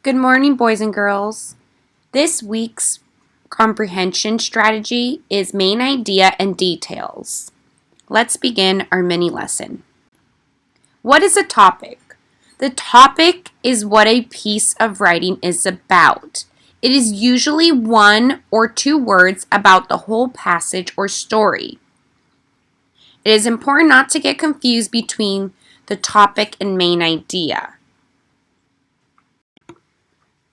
Good morning, boys and girls. This week's comprehension strategy is main idea and details. Let's begin our mini lesson. What is a topic? The topic is what a piece of writing is about. It is usually one or two words about the whole passage or story. It is important not to get confused between the topic and main idea.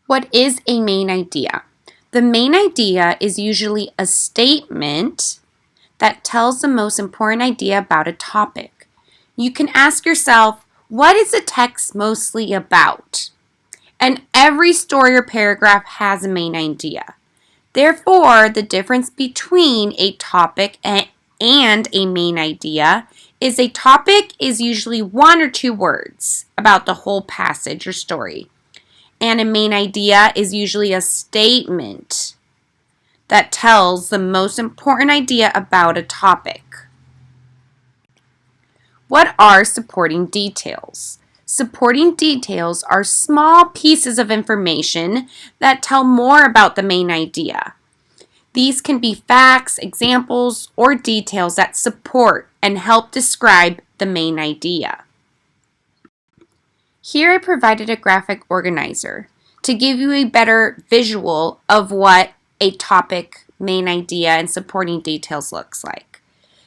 What is a main idea? The main idea is usually a statement that tells the most important idea about a topic. You can ask yourself, what is the text mostly about? And every story or paragraph has a main idea. Therefore, the difference between a topic and a main idea is a topic is usually one or two words about the whole passage or story. And a main idea is usually a statement that tells the most important idea about a topic. What are supporting details? Supporting details are small pieces of information that tell more about the main idea. These can be facts, examples, or details that support and help describe the main idea. Here I provided a graphic organizer to give you a better visual of what a topic, main idea, and supporting details looks like.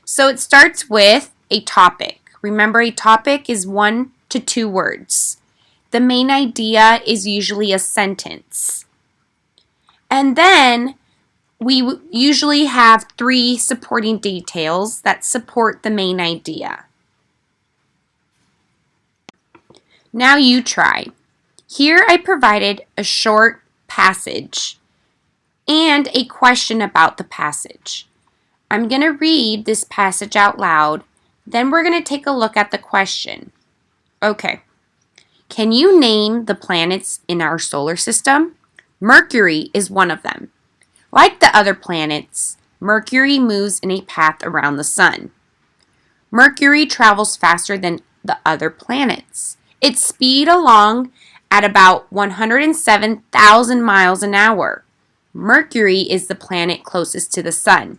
So it starts with a topic. Remember, a topic is 1 to 2 words. The main idea is usually a sentence. And then we usually have 3 supporting details that support the main idea. Now you try. Here I provided a short passage and a question about the passage. I'm going to read this passage out loud, then we're going to take a look at the question. Okay. Can you name the planets in our solar system? Mercury is one of them. Like the other planets, Mercury moves in a path around the sun. Mercury travels faster than the other planets. Its speed along at about 107,000 miles an hour. Mercury is the planet closest to the sun.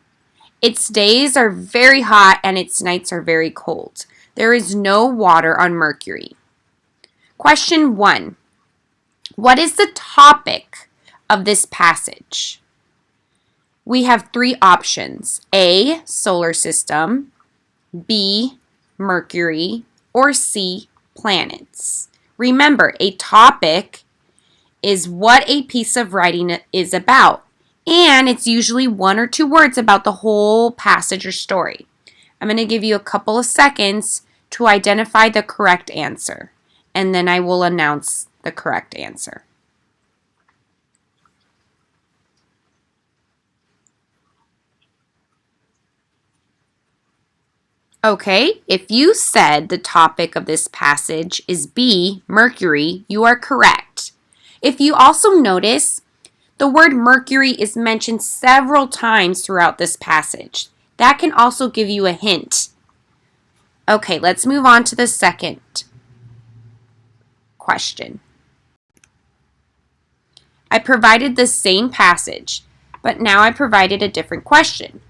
Its days are very hot and its nights are very cold. There is no water on Mercury. Question 1. What is the topic of this passage? We have 3 options. A, solar system, B, Mercury, or C, planets. Remember, a topic is what a piece of writing is about, and it's usually 1 or 2 words about the whole passage or story. I'm going to give you a couple of seconds to identify the correct answer, and then I will announce the correct answer. Okay, if you said the topic of this passage is B, Mercury, you are correct. If you also notice, the word Mercury is mentioned several times throughout this passage. That can also give you a hint. Okay, let's move on to the second question. I provided the same passage, but now I provided a different question.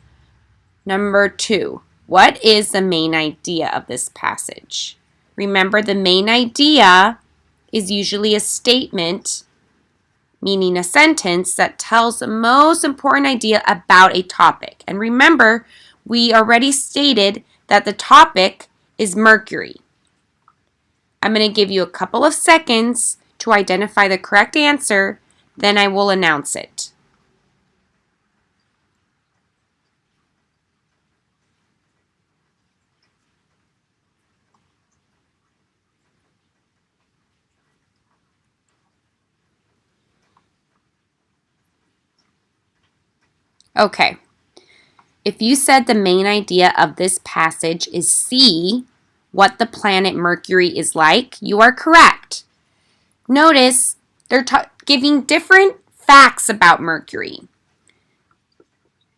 Number 2. What is the main idea of this passage? Remember, the main idea is usually a statement, meaning a sentence that tells the most important idea about a topic. And remember, we already stated that the topic is Mercury. I'm going to give you a couple of seconds to identify the correct answer, then I will announce it. Okay, if you said the main idea of this passage is C, what the planet Mercury is like, you are correct. Notice they're giving different facts about Mercury.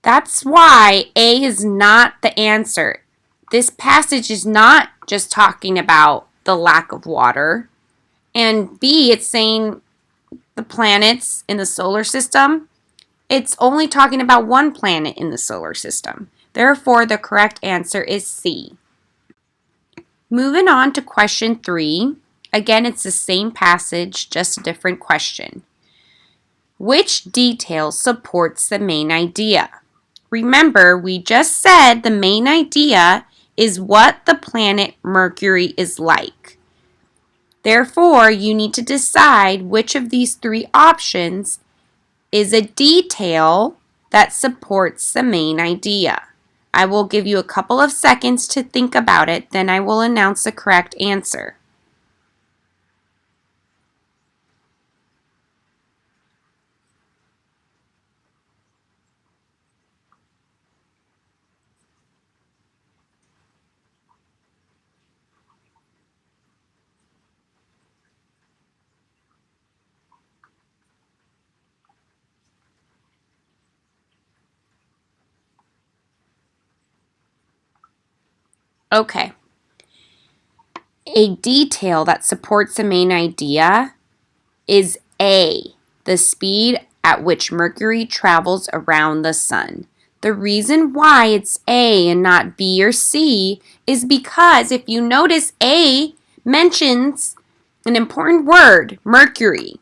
That's why A is not the answer. This passage is not just talking about the lack of water. And B, it's saying the planets in the solar system, it's only talking about one planet in the solar system. Therefore, the correct answer is C. Moving on to question 3. Again, it's the same passage, just a different question. Which detail supports the main idea? Remember, we just said the main idea is what the planet Mercury is like. Therefore, you need to decide which of these 3 options is a detail that supports the main idea. I will give you a couple of seconds to think about it, then I will announce the correct answer. Okay. A detail that supports the main idea is A, the speed at which Mercury travels around the sun. The reason why it's A and not B or C is because if you notice, A mentions an important word, Mercury.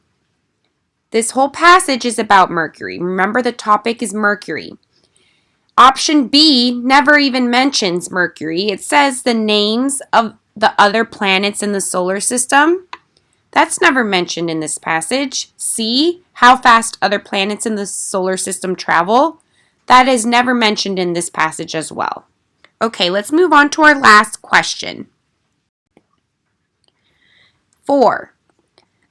This whole passage is about Mercury. Remember, the topic is Mercury. Option B never even mentions Mercury. It says the names of the other planets in the solar system. That's never mentioned in this passage. C, how fast other planets in the solar system travel. That is never mentioned in this passage as well. Okay, let's move on to our last question. 4.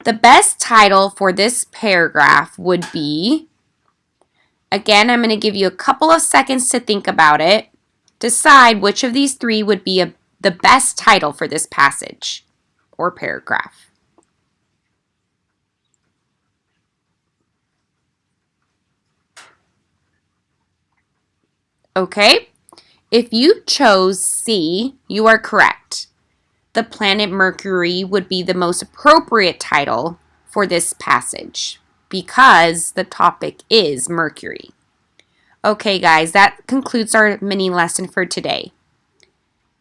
The best title for this paragraph would be, again, I'm going to give you a couple of seconds to think about it. Decide which of these 3 would be the best title for this passage or paragraph. Okay, if you chose C, you are correct. The planet Mercury would be the most appropriate title for this passage because the topic is Mercury. Okay, guys, that concludes our mini lesson for today.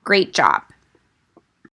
Great job.